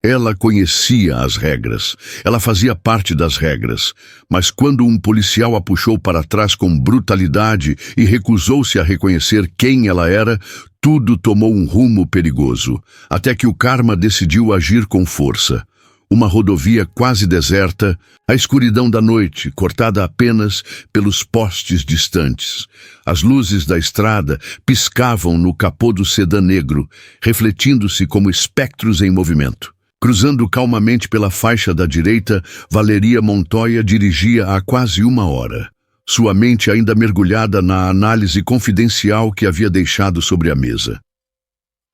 Ela conhecia as regras, ela fazia parte das regras, mas quando um policial a puxou para trás com brutalidade e recusou-se a reconhecer quem ela era, tudo tomou um rumo perigoso, até que o karma decidiu agir com força. Uma rodovia quase deserta, a escuridão da noite, cortada apenas pelos postes distantes. As luzes da estrada piscavam no capô do sedã negro, refletindo-se como espectros em movimento. Cruzando calmamente pela faixa da direita, Valeria Montoya dirigia há quase 1 hora, sua mente ainda mergulhada na análise confidencial que havia deixado sobre a mesa.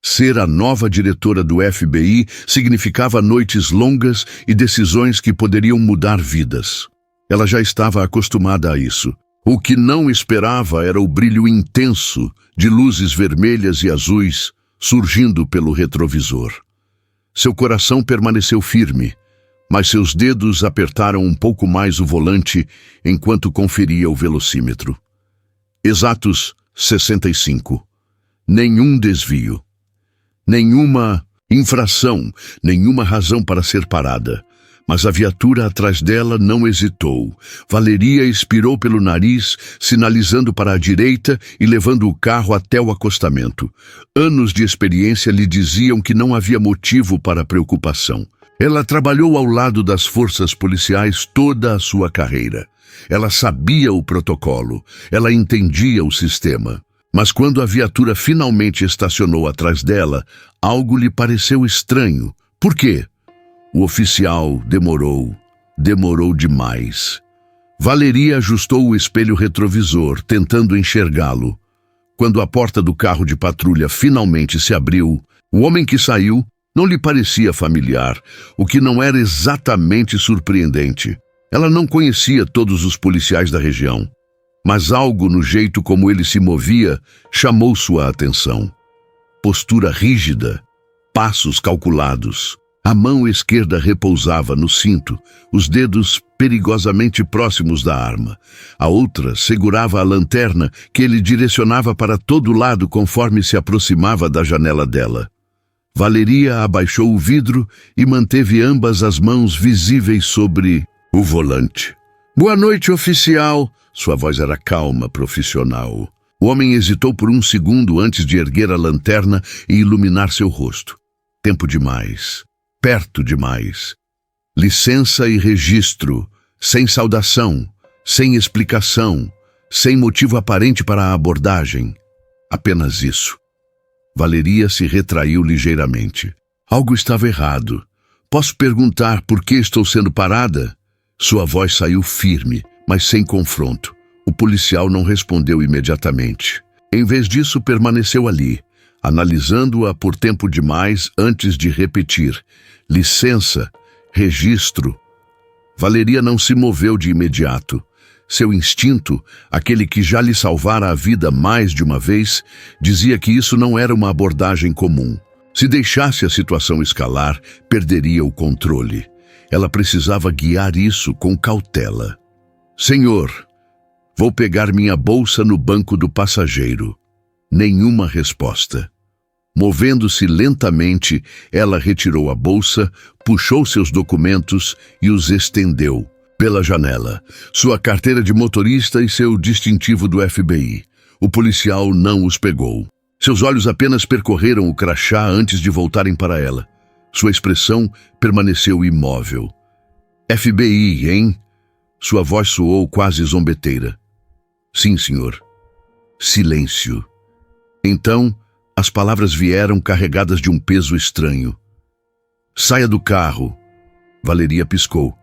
Ser a nova diretora do FBI significava noites longas e decisões que poderiam mudar vidas. Ela já estava acostumada a isso. O que não esperava era o brilho intenso de luzes vermelhas e azuis surgindo pelo retrovisor. Seu coração permaneceu firme, mas seus dedos apertaram um pouco mais o volante enquanto conferia o velocímetro. Exatos 65. Nenhum desvio. Nenhuma infração, nenhuma razão para ser parada. Mas a viatura atrás dela não hesitou. Valeria expirou pelo nariz, sinalizando para a direita e levando o carro até o acostamento. Anos de experiência lhe diziam que não havia motivo para preocupação. Ela trabalhou ao lado das forças policiais toda a sua carreira. Ela sabia o protocolo, ela entendia o sistema. Mas quando a viatura finalmente estacionou atrás dela, algo lhe pareceu estranho. Por quê? O oficial demorou demais. Valeria ajustou o espelho retrovisor, tentando enxergá-lo. Quando a porta do carro de patrulha finalmente se abriu, o homem que saiu não lhe parecia familiar, o que não era exatamente surpreendente. Ela não conhecia todos os policiais da região, mas algo no jeito como ele se movia chamou sua atenção. Postura rígida, passos calculados. A mão esquerda repousava no cinto, os dedos perigosamente próximos da arma. A outra segurava a lanterna que ele direcionava para todo lado conforme se aproximava da janela dela. Valeria abaixou o vidro e manteve ambas as mãos visíveis sobre o volante. "Boa noite, oficial." Sua voz era calma, profissional. O homem hesitou por um segundo antes de erguer a lanterna e iluminar seu rosto. Tempo demais. Perto demais. Licença e registro, sem saudação, sem explicação, sem motivo aparente para a abordagem. Apenas isso. Valeria se retraiu ligeiramente. Algo estava errado. "Posso perguntar por que estou sendo parada?" Sua voz saiu firme, mas sem confronto. O policial não respondeu imediatamente. Em vez disso, permaneceu ali, analisando-a por tempo demais antes de repetir. "Licença, registro." Valeria não se moveu de imediato. Seu instinto, aquele que já lhe salvara a vida mais de uma vez, dizia que isso não era uma abordagem comum. Se deixasse a situação escalar, perderia o controle. Ela precisava guiar isso com cautela. "Senhor, vou pegar minha bolsa no banco do passageiro." Nenhuma resposta. Movendo-se lentamente, ela retirou a bolsa, puxou seus documentos e os estendeu pela janela. Sua carteira de motorista e seu distintivo do FBI. O policial não os pegou. Seus olhos apenas percorreram o crachá antes de voltarem para ela. Sua expressão permaneceu imóvel. "FBI, hein?" Sua voz soou quase zombeteira. "Sim, senhor." Silêncio. Então, as palavras vieram carregadas de um peso estranho. "Saia do carro." Valeria piscou.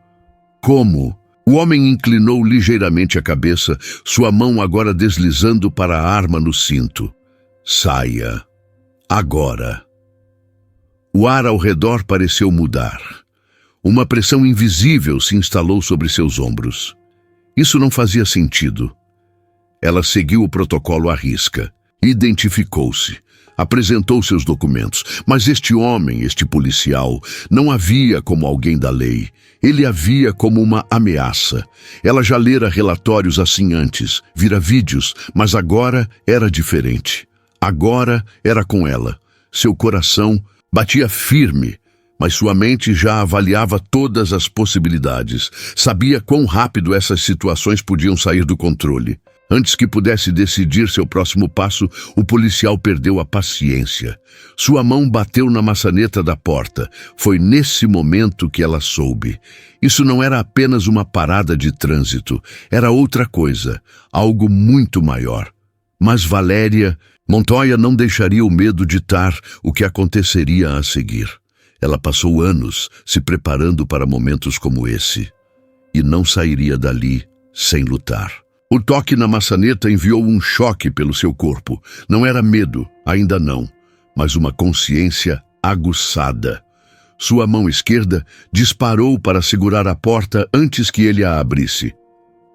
"Como?" O homem inclinou ligeiramente a cabeça, sua mão agora deslizando para a arma no cinto. "Saia. Agora." O ar ao redor pareceu mudar. Uma pressão invisível se instalou sobre seus ombros. Isso não fazia sentido. Ela seguiu o protocolo à risca. Identificou-se. Apresentou seus documentos, mas este homem, este policial, não a via como alguém da lei. Ele a via como uma ameaça. Ela já lera relatórios assim antes, vira vídeos, mas agora era diferente. Agora era com ela. Seu coração batia firme, mas sua mente já avaliava todas as possibilidades. Sabia quão rápido essas situações podiam sair do controle. Antes que pudesse decidir seu próximo passo, o policial perdeu a paciência. Sua mão bateu na maçaneta da porta. Foi nesse momento que ela soube. Isso não era apenas uma parada de trânsito, era outra coisa, algo muito maior. Mas Montoya não deixaria o medo ditar o que aconteceria a seguir. Ela passou anos se preparando para momentos como esse, e não sairia dali sem lutar. O toque na maçaneta enviou um choque pelo seu corpo. Não era medo, ainda não, mas uma consciência aguçada. Sua mão esquerda disparou para segurar a porta antes que ele a abrisse.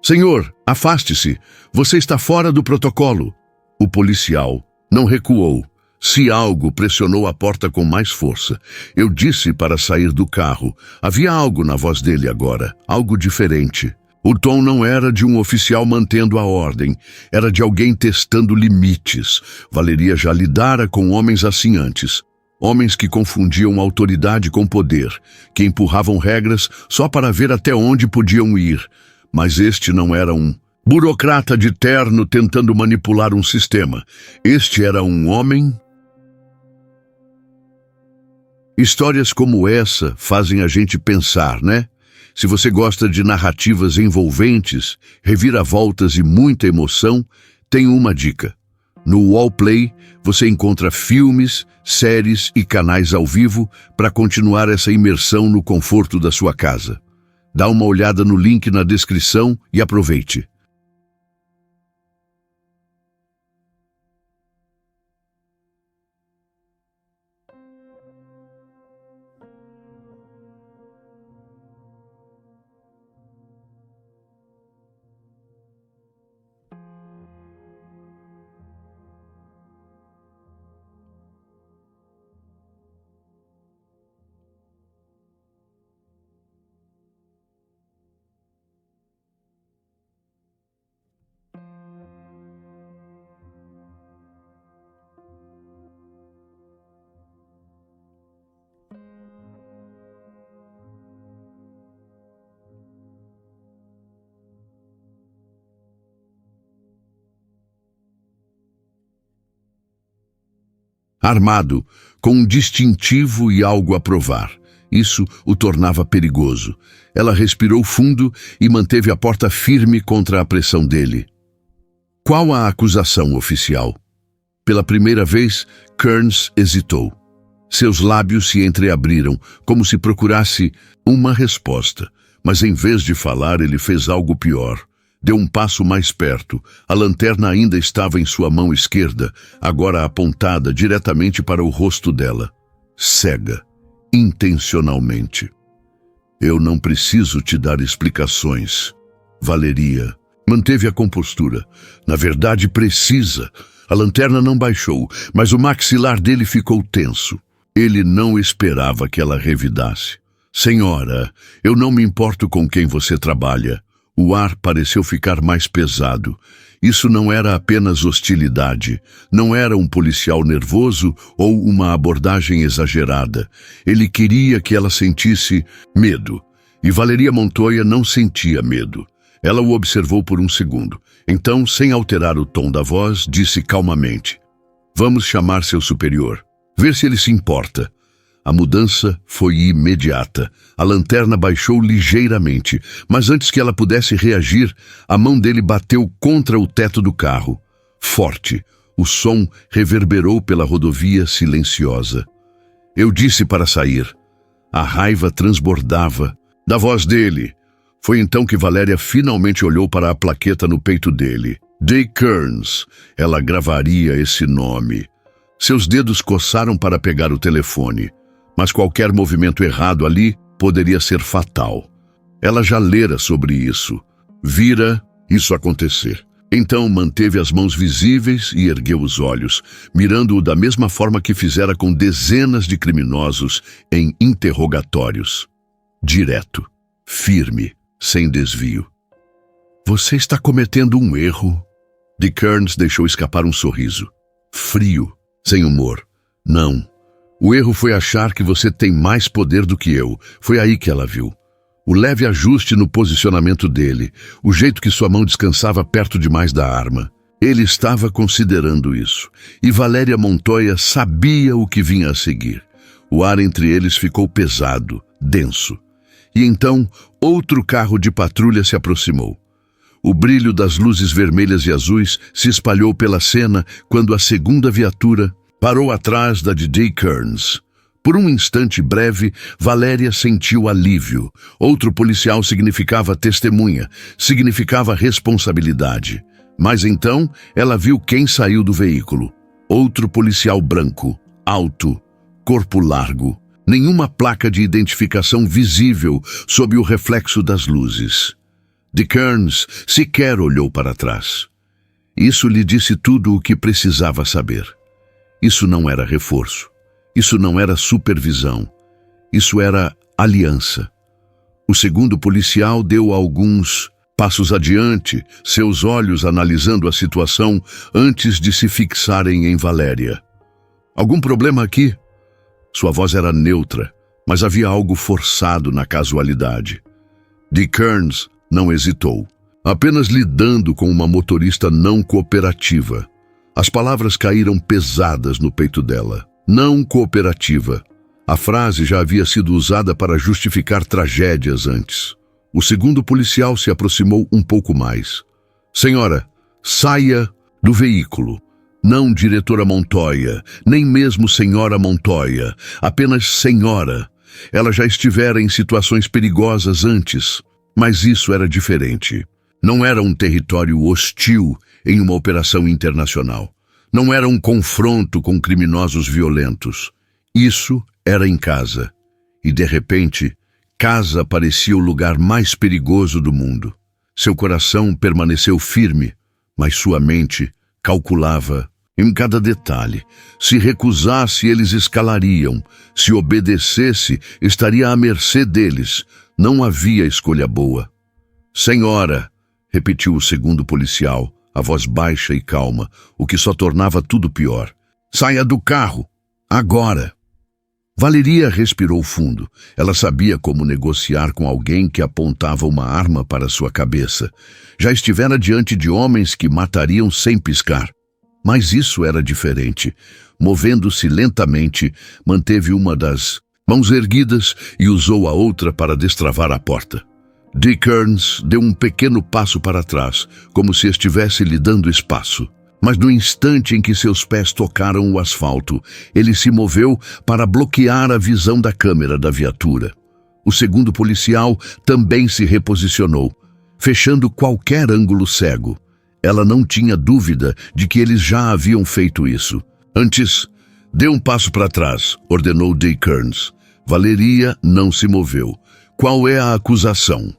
"Senhor, afaste-se! Você está fora do protocolo!" O policial não recuou. Se algo pressionou a porta com mais força. Eu disse para sair do carro. Havia algo na voz dele agora, algo diferente. O tom não era de um oficial mantendo a ordem, era de alguém testando limites. Valeria já lidara com homens assim antes. Homens que confundiam autoridade com poder, que empurravam regras só para ver até onde podiam ir. Mas este não era um burocrata de terno tentando manipular um sistema. Este era um homem. Histórias como essa fazem a gente pensar, né? Se você gosta de narrativas envolventes, reviravoltas e muita emoção, tenho uma dica. No Wallplay, você encontra filmes, séries e canais ao vivo para continuar essa imersão no conforto da sua casa. Dá uma olhada no link na descrição e aproveite. Armado, com um distintivo e algo a provar. Isso o tornava perigoso. Ela respirou fundo e manteve a porta firme contra a pressão dele. Qual a acusação oficial? Pela primeira vez, Kearns hesitou. Seus lábios se entreabriram, como se procurasse uma resposta. Mas em vez de falar, ele fez algo pior. Deu um passo mais perto. A lanterna ainda estava em sua mão esquerda, agora apontada diretamente para o rosto dela. Cega. Intencionalmente. Eu não preciso te dar explicações. Valeria manteve a compostura. Na verdade, precisa. A lanterna não baixou, mas o maxilar dele ficou tenso. Ele não esperava que ela revidasse. Senhora, eu não me importo com quem você trabalha. O ar pareceu ficar mais pesado. Isso não era apenas hostilidade, não era um policial nervoso ou uma abordagem exagerada. Ele queria que ela sentisse medo, e Valeria Montoya não sentia medo. Ela o observou por um segundo. Então, sem alterar o tom da voz, disse calmamente: "Vamos chamar seu superior, ver se ele se importa." A mudança foi imediata. A lanterna baixou ligeiramente, mas antes que ela pudesse reagir, a mão dele bateu contra o teto do carro. Forte, o som reverberou pela rodovia silenciosa. Eu disse para sair. A raiva transbordava da voz dele. Foi então que Valéria finalmente olhou para a plaqueta no peito dele. Day Kearns. Ela gravaria esse nome. Seus dedos coçaram para pegar o telefone. Mas qualquer movimento errado ali poderia ser fatal. Ela já lera sobre isso. Vira isso acontecer. Então manteve as mãos visíveis e ergueu os olhos, mirando-o da mesma forma que fizera com dezenas de criminosos em interrogatórios. Direto, firme, sem desvio. Você está cometendo um erro. De Kearns deixou escapar um sorriso. Frio, sem humor. Não. O erro foi achar que você tem mais poder do que eu. Foi aí que ela viu. O leve ajuste no posicionamento dele, o jeito que sua mão descansava perto demais da arma. Ele estava considerando isso, e Valéria Montoya sabia o que vinha a seguir. O ar entre eles ficou pesado, denso. E então, outro carro de patrulha se aproximou. O brilho das luzes vermelhas e azuis se espalhou pela cena quando a segunda viatura parou atrás da de Dick Kearns. Por um instante breve, Valéria sentiu alívio. Outro policial significava testemunha, significava responsabilidade. Mas então, ela viu quem saiu do veículo. Outro policial branco, alto, corpo largo. Nenhuma placa de identificação visível sob o reflexo das luzes. Dick Kearns sequer olhou para trás. Isso lhe disse tudo o que precisava saber. Isso não era reforço. Isso não era supervisão. Isso era aliança. O segundo policial deu alguns passos adiante, seus olhos analisando a situação antes de se fixarem em Valéria. Algum problema aqui? Sua voz era neutra, mas havia algo forçado na casualidade. Dick Kearns não hesitou, apenas lidando com uma motorista não cooperativa. As palavras caíram pesadas no peito dela. Não cooperativa. A frase já havia sido usada para justificar tragédias antes. O segundo policial se aproximou um pouco mais. Senhora, saia do veículo. Não diretora Montoya, nem mesmo senhora Montoya, apenas senhora. Ela já estivera em situações perigosas antes, mas isso era diferente. Não era um território hostil em uma operação internacional. Não era um confronto com criminosos violentos. Isso era em casa. E, de repente, casa parecia o lugar mais perigoso do mundo. Seu coração permaneceu firme, mas sua mente calculava em cada detalhe. Se recusasse, eles escalariam. Se obedecesse, estaria à mercê deles. Não havia escolha boa. Senhora, repetiu o segundo policial, a voz baixa e calma, o que só tornava tudo pior. Saia do carro, agora. Valeria respirou fundo. Ela sabia como negociar com alguém que apontava uma arma para sua cabeça. Já estivera diante de homens que matariam sem piscar. Mas isso era diferente. Movendo-se lentamente, manteve uma das mãos erguidas e usou a outra para destravar a porta. Dick Kearns deu um pequeno passo para trás, como se estivesse lhe dando espaço. Mas no instante em que seus pés tocaram o asfalto, ele se moveu para bloquear a visão da câmera da viatura. O segundo policial também se reposicionou, fechando qualquer ângulo cego. Ela não tinha dúvida de que eles já haviam feito isso. Antes, dê um passo para trás, ordenou Dick Kearns. Valeria não se moveu. Qual é a acusação?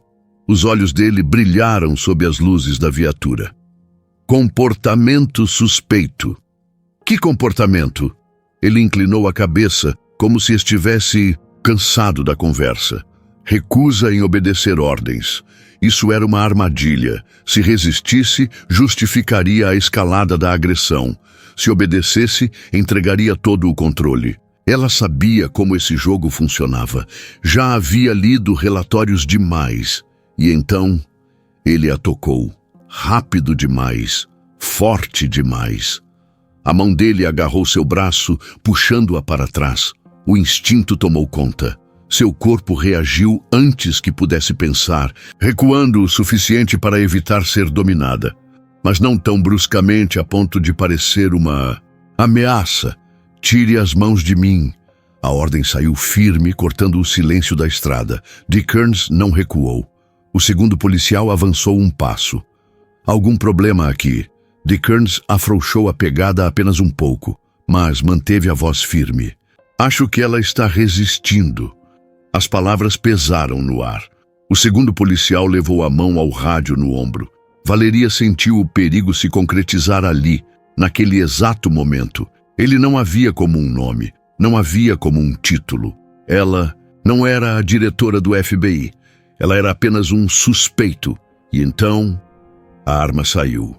Os olhos dele brilharam sob as luzes da viatura. Comportamento suspeito. Que comportamento? Ele inclinou a cabeça, como se estivesse cansado da conversa. Recusa em obedecer ordens. Isso era uma armadilha. Se resistisse, justificaria a escalada da agressão. Se obedecesse, entregaria todo o controle. Ela sabia como esse jogo funcionava. Já havia lido relatórios demais. E então, ele a tocou. Rápido demais. Forte demais. A mão dele agarrou seu braço, puxando-a para trás. O instinto tomou conta. Seu corpo reagiu antes que pudesse pensar, recuando o suficiente para evitar ser dominada. Mas não tão bruscamente a ponto de parecer uma ameaça. Tire as mãos de mim. A ordem saiu firme, cortando o silêncio da estrada. Dick Kearns não recuou. O segundo policial avançou um passo. Algum problema aqui. Dick Kearns afrouxou a pegada apenas um pouco, mas manteve a voz firme. Acho que ela está resistindo. As palavras pesaram no ar. O segundo policial levou a mão ao rádio no ombro. Valeria sentiu o perigo se concretizar ali, naquele exato momento. Ele não havia como um nome, não havia como um título. Ela não era a diretora do FBI. Ela era apenas um suspeito. E então, a arma saiu.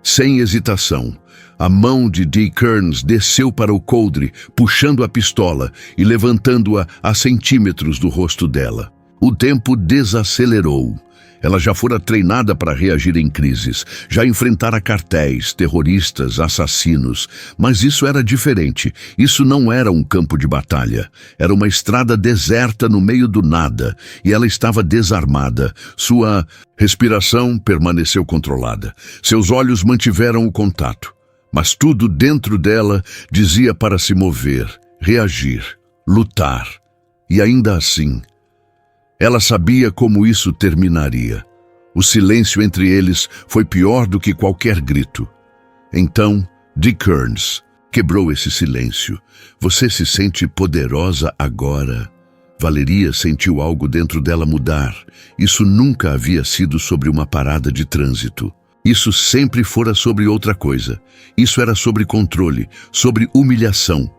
Sem hesitação, a mão de Dee Kearns desceu para o coldre, puxando a pistola e levantando-a a centímetros do rosto dela. O tempo desacelerou. Ela já fora treinada para reagir em crises, já enfrentara cartéis, terroristas, assassinos. Mas isso era diferente. Isso não era um campo de batalha. Era uma estrada deserta no meio do nada, e ela estava desarmada. Sua respiração permaneceu controlada. Seus olhos mantiveram o contato. Mas tudo dentro dela dizia para se mover, reagir, lutar. E ainda assim, ela sabia como isso terminaria. O silêncio entre eles foi pior do que qualquer grito. Então, Dee Kearns quebrou esse silêncio. Você se sente poderosa agora? Valeria sentiu algo dentro dela mudar. Isso nunca havia sido sobre uma parada de trânsito. Isso sempre fora sobre outra coisa. Isso era sobre controle, sobre humilhação.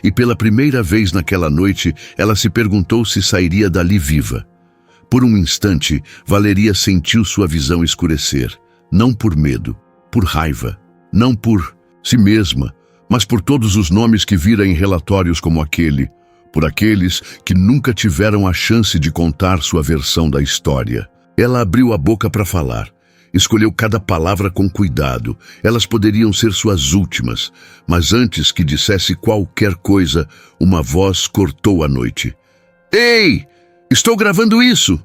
E pela primeira vez naquela noite, ela se perguntou se sairia dali viva. Por um instante, Valeria sentiu sua visão escurecer. Não por medo, por raiva. Não por si mesma, mas por todos os nomes que vira em relatórios como aquele. Por aqueles que nunca tiveram a chance de contar sua versão da história. Ela abriu a boca para falar. Escolheu cada palavra com cuidado. Elas poderiam ser suas últimas, mas antes que dissesse qualquer coisa, uma voz cortou a noite. Ei! Estou gravando isso!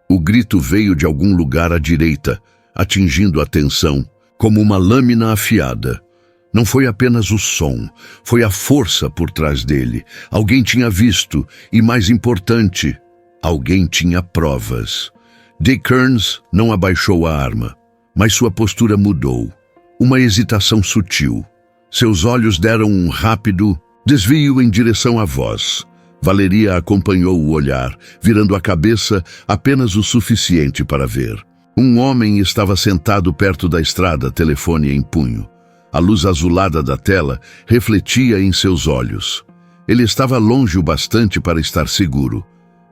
O grito veio de algum lugar à direita, atingindo a atenção, como uma lâmina afiada. Não foi apenas o som, foi a força por trás dele. Alguém tinha visto, e mais importante, alguém tinha provas. Dee Kearns não abaixou a arma, mas sua postura mudou. Uma hesitação sutil. Seus olhos deram um rápido desvio em direção à voz. Valeria acompanhou o olhar, virando a cabeça apenas o suficiente para ver. Um homem estava sentado perto da estrada, telefone em punho. A luz azulada da tela refletia em seus olhos. Ele estava longe o bastante para estar seguro,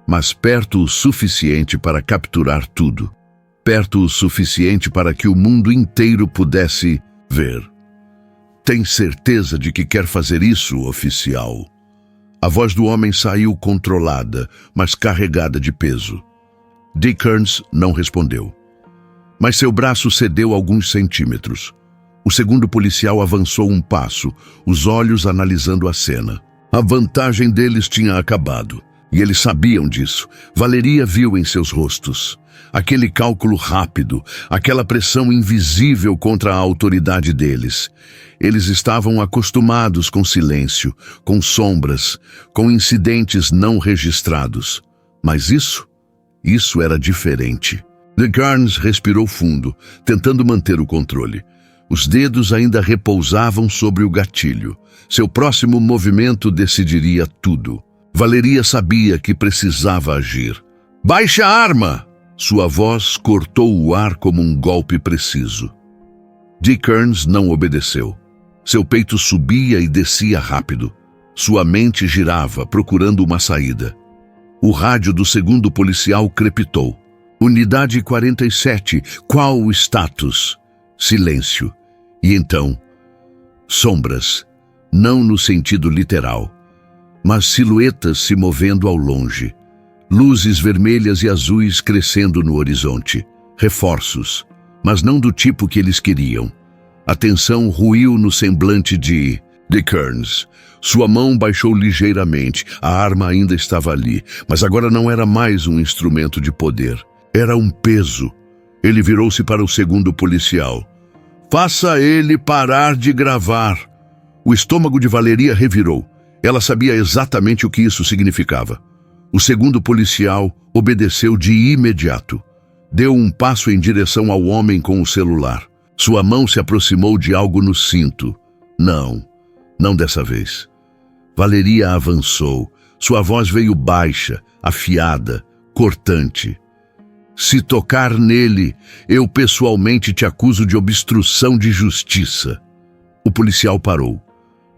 mas perto o suficiente para capturar tudo. Perto o suficiente para que o mundo inteiro pudesse ver. Tem certeza de que quer fazer isso, oficial? A voz do homem saiu controlada, mas carregada de peso. Dee Kearns não respondeu. Mas seu braço cedeu alguns centímetros. O segundo policial avançou um passo, os olhos analisando a cena. A vantagem deles tinha acabado, e eles sabiam disso. Valeria viu em seus rostos. Aquele cálculo rápido, aquela pressão invisível contra a autoridade deles. Eles estavam acostumados com silêncio, com sombras, com incidentes não registrados. Mas isso era diferente. Dee Kearns respirou fundo, tentando manter o controle. Os dedos ainda repousavam sobre o gatilho. Seu próximo movimento decidiria tudo. Valeria sabia que precisava agir. Baixe a arma! Sua voz cortou o ar como um golpe preciso. Dee Kearns não obedeceu. Seu peito subia e descia rápido. Sua mente girava, procurando uma saída. O rádio do segundo policial crepitou. Unidade 47, qual o status? Silêncio. E então, sombras, não no sentido literal, mas silhuetas se movendo ao longe. Luzes vermelhas e azuis crescendo no horizonte. Reforços, mas não do tipo que eles queriam. A tensão ruiu no semblante de Dee Kearns. Sua mão baixou ligeiramente. A arma ainda estava ali, mas agora não era mais um instrumento de poder. Era um peso. Ele virou-se para o segundo policial. Faça ele parar de gravar. O estômago de Valeria revirou. Ela sabia exatamente o que isso significava. O segundo policial obedeceu de imediato. Deu um passo em direção ao homem com o celular. Sua mão se aproximou de algo no cinto. Não dessa vez. Valeria avançou. Sua voz veio baixa, afiada, cortante. Se tocar nele, eu pessoalmente te acuso de obstrução de justiça. O policial parou.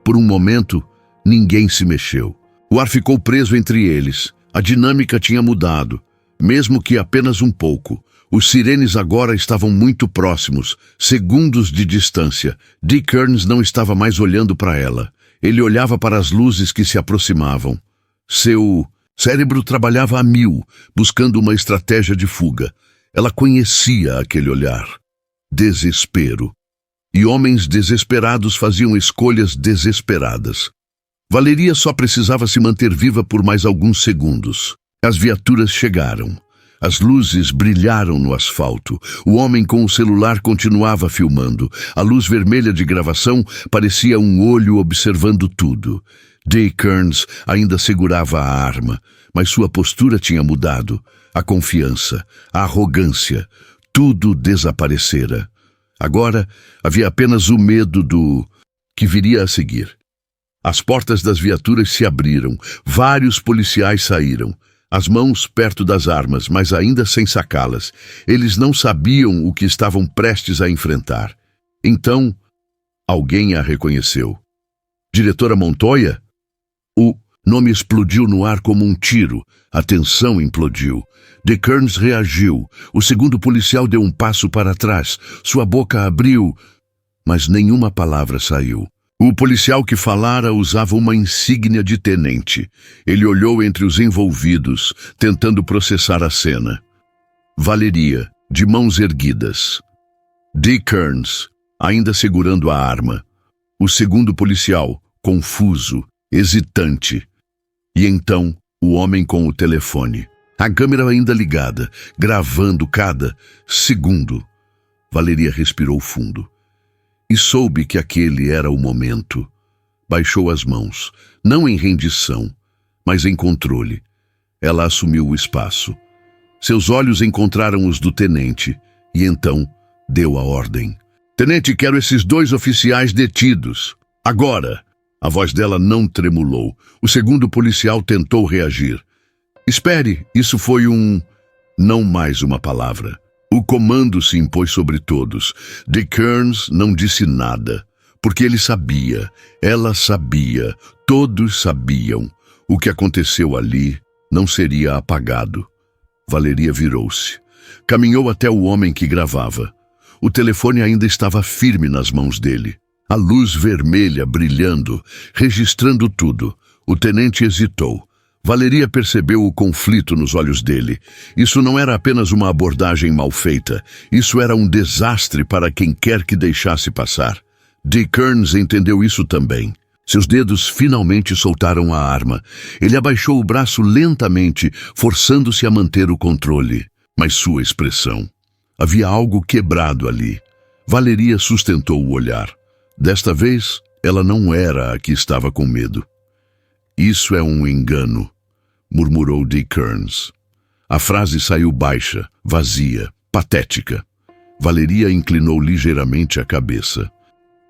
Por um momento, ninguém se mexeu. O ar ficou preso entre eles. A dinâmica tinha mudado, mesmo que apenas um pouco. Os sirenes agora estavam muito próximos, segundos de distância. Dick Kearns não estava mais olhando para ela. Ele olhava para as luzes que se aproximavam. Seu cérebro trabalhava a mil, buscando uma estratégia de fuga. Ela conhecia aquele olhar. Desespero. E homens desesperados faziam escolhas desesperadas. Valeria só precisava se manter viva por mais alguns segundos. As viaturas chegaram. As luzes brilharam no asfalto. O homem com o celular continuava filmando. A luz vermelha de gravação parecia um olho observando tudo. Dick Kearns ainda segurava a arma, mas sua postura tinha mudado. A confiança, a arrogância, tudo desaparecera. Agora havia apenas o medo do que viria a seguir. As portas das viaturas se abriram. Vários policiais saíram. As mãos perto das armas, mas ainda sem sacá-las. Eles não sabiam o que estavam prestes a enfrentar. Então, alguém a reconheceu. Diretora Montoya? O nome explodiu no ar como um tiro. A tensão implodiu. Dick Kearns reagiu. O segundo policial deu um passo para trás. Sua boca abriu, mas nenhuma palavra saiu. O policial que falara usava uma insígnia de tenente. Ele olhou entre os envolvidos, tentando processar a cena. Valeria, de mãos erguidas. Dick Kearns, ainda segurando a arma. O segundo policial, confuso, hesitante. E então, o homem com o telefone. A câmera ainda ligada, gravando cada segundo. Valeria respirou fundo. E soube que aquele era o momento. Baixou as mãos, não em rendição, mas em controle. Ela assumiu o espaço. Seus olhos encontraram os do tenente, e então deu a ordem. Tenente, quero esses 2 oficiais detidos. Agora! A voz dela não tremulou. O segundo policial tentou reagir. Espere, isso foi não mais uma palavra. O comando se impôs sobre todos. Dick Kearns não disse nada, porque ele sabia, ela sabia, todos sabiam. O que aconteceu ali não seria apagado. Valeria virou-se. Caminhou até o homem que gravava. O telefone ainda estava firme nas mãos dele. A luz vermelha brilhando, registrando tudo. O tenente hesitou. Valeria percebeu o conflito nos olhos dele. Isso não era apenas uma abordagem mal feita. Isso era um desastre para quem quer que deixasse passar. Dick Kearns entendeu isso também. Seus dedos finalmente soltaram a arma. Ele abaixou o braço lentamente, forçando-se a manter o controle. Mas sua expressão... Havia algo quebrado ali. Valeria sustentou o olhar. Desta vez, ela não era a que estava com medo. Isso é um engano, murmurou Dick Kearns. A frase saiu baixa, vazia, patética. Valeria inclinou ligeiramente a cabeça.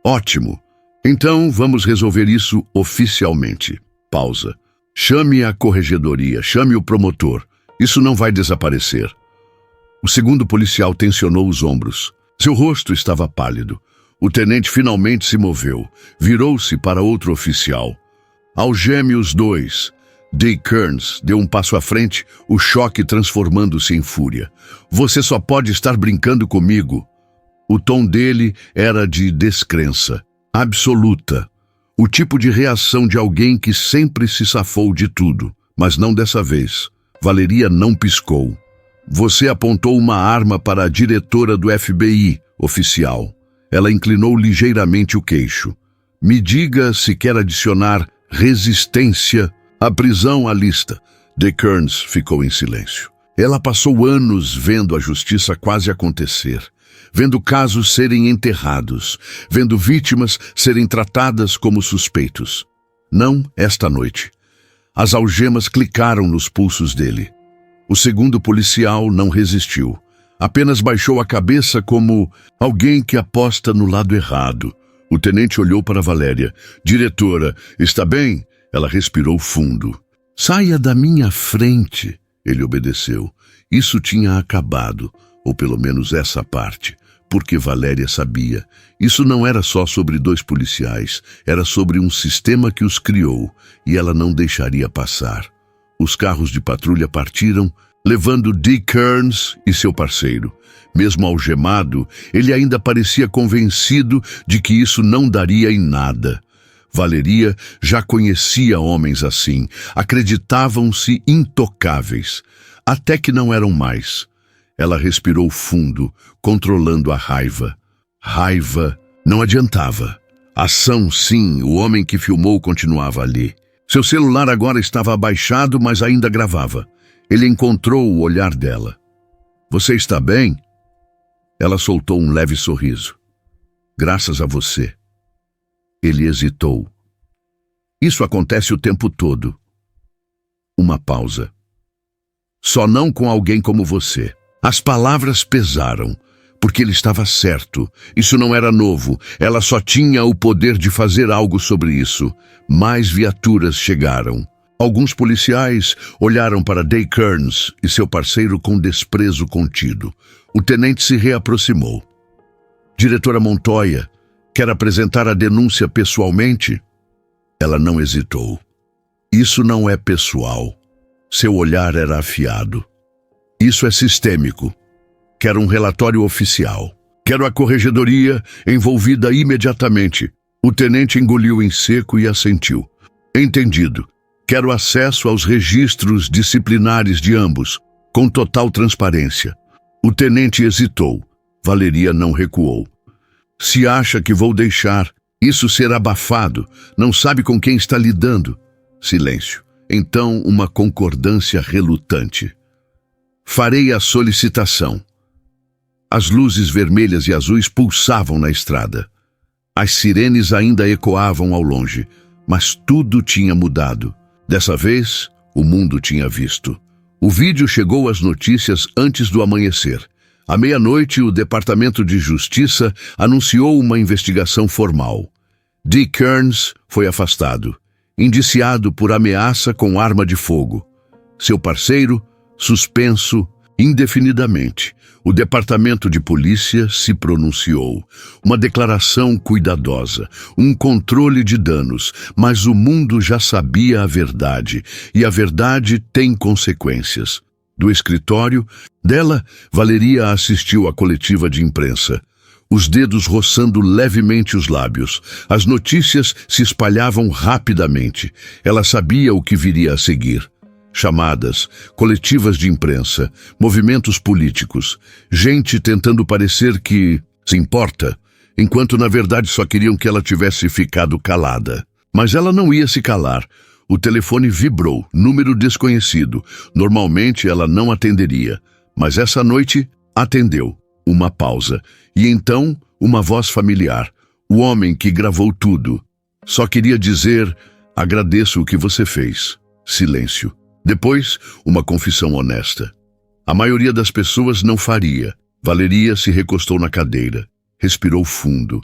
Ótimo. Então vamos resolver isso oficialmente. Pausa. Chame a corregedoria, chame o promotor. Isso não vai desaparecer. O segundo policial tensionou os ombros. Seu rosto estava pálido. O tenente finalmente se moveu. Virou-se para outro oficial. Algeme os 2. Dick Kearns deu um passo à frente, o choque transformando-se em fúria. Você só pode estar brincando comigo. O tom dele era de descrença, absoluta. O tipo de reação de alguém que sempre se safou de tudo, mas não dessa vez. Valeria não piscou. Você apontou uma arma para a diretora do FBI, oficial. Ela inclinou ligeiramente o queixo. Me diga se quer adicionar resistência à prisão à lista. Dick Kearns ficou em silêncio. Ela passou anos vendo a justiça quase acontecer, vendo casos serem enterrados, vendo vítimas serem tratadas como suspeitos. Não esta noite. As algemas clicaram nos pulsos dele. O segundo policial não resistiu. Apenas baixou a cabeça como alguém que aposta no lado errado. O tenente olhou para Valéria. Diretora, está bem? Ela respirou fundo. Saia da minha frente. Ele obedeceu. Isso tinha acabado, ou pelo menos essa parte, porque Valéria sabia. Isso não era só sobre 2 policiais, era sobre um sistema que os criou, e ela não deixaria passar. Os carros de patrulha partiram, levando Dick Kearns e seu parceiro. Mesmo algemado, ele ainda parecia convencido de que isso não daria em nada. Valeria já conhecia homens assim, acreditavam-se intocáveis, até que não eram mais. Ela respirou fundo, controlando a raiva. Raiva não adiantava. Ação, sim, o homem que filmou continuava ali. Seu celular agora estava abaixado, mas ainda gravava. Ele encontrou o olhar dela. Você está bem? Ela soltou um leve sorriso. Graças a você. Ele hesitou. Isso acontece o tempo todo. Uma pausa. Só não com alguém como você. As palavras pesaram, porque ele estava certo. Isso não era novo. Ela só tinha o poder de fazer algo sobre isso. Mais viaturas chegaram. Alguns policiais olharam para Dick Kearns e seu parceiro com desprezo contido. O tenente se reaproximou. Diretora Montoya, quer apresentar a denúncia pessoalmente? Ela não hesitou. Isso não é pessoal. Seu olhar era afiado. Isso é sistêmico. Quero um relatório oficial. Quero a corregedoria envolvida imediatamente. O tenente engoliu em seco e assentiu. Entendido. Quero acesso aos registros disciplinares de ambos, com total transparência. O tenente hesitou. Valeria não recuou. Se acha que vou deixar isso ser abafado, não sabe com quem está lidando. Silêncio. Então, uma concordância relutante. Farei a solicitação. As luzes vermelhas e azuis pulsavam na estrada. As sirenes ainda ecoavam ao longe, mas tudo tinha mudado. Dessa vez, o mundo tinha visto. O vídeo chegou às notícias antes do amanhecer. À meia-noite, o Departamento de Justiça anunciou uma investigação formal. Dick Kearns foi afastado, indiciado por ameaça com arma de fogo. Seu parceiro, suspenso indefinidamente. O Departamento de Polícia se pronunciou. Uma declaração cuidadosa, um controle de danos, mas o mundo já sabia a verdade, e a verdade tem consequências. Do escritório dela, Valeria assistiu à coletiva de imprensa. Os dedos roçando levemente os lábios. As notícias se espalhavam rapidamente. Ela sabia o que viria a seguir. Chamadas, coletivas de imprensa, movimentos políticos, gente tentando parecer que se importa, enquanto na verdade só queriam que ela tivesse ficado calada. Mas ela não ia se calar. O telefone vibrou, número desconhecido. Normalmente ela não atenderia, mas essa noite atendeu. Uma pausa. E então, uma voz familiar. O homem que gravou tudo. Só queria dizer, agradeço o que você fez. Silêncio. Depois, uma confissão honesta. A maioria das pessoas não faria. Valeria se recostou na cadeira. Respirou fundo.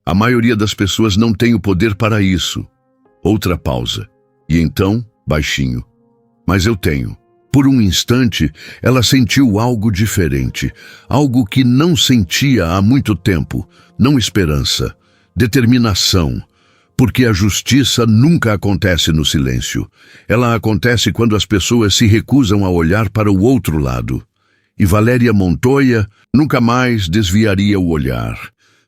A maioria das pessoas não tem o poder para isso. Outra pausa. E então, baixinho. Mas eu tenho. Por um instante, ela sentiu algo diferente. Algo que não sentia há muito tempo. Não esperança. Determinação. Porque a justiça nunca acontece no silêncio. Ela acontece quando as pessoas se recusam a olhar para o outro lado. E Valéria Montoya nunca mais desviaria o olhar.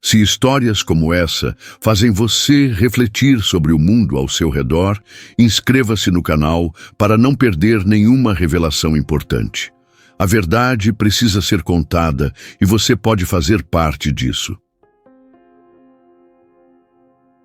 Se histórias como essa fazem você refletir sobre o mundo ao seu redor, inscreva-se no canal para não perder nenhuma revelação importante. A verdade precisa ser contada e você pode fazer parte disso.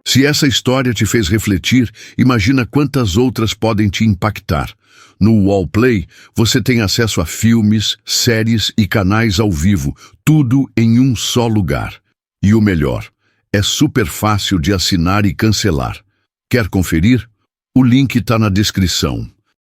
Se essa história te fez refletir, imagina quantas outras podem te impactar. No Wallplay, você tem acesso a filmes, séries e canais ao vivo, tudo em um só lugar. E o melhor, é super fácil de assinar e cancelar. Quer conferir? O link está na descrição.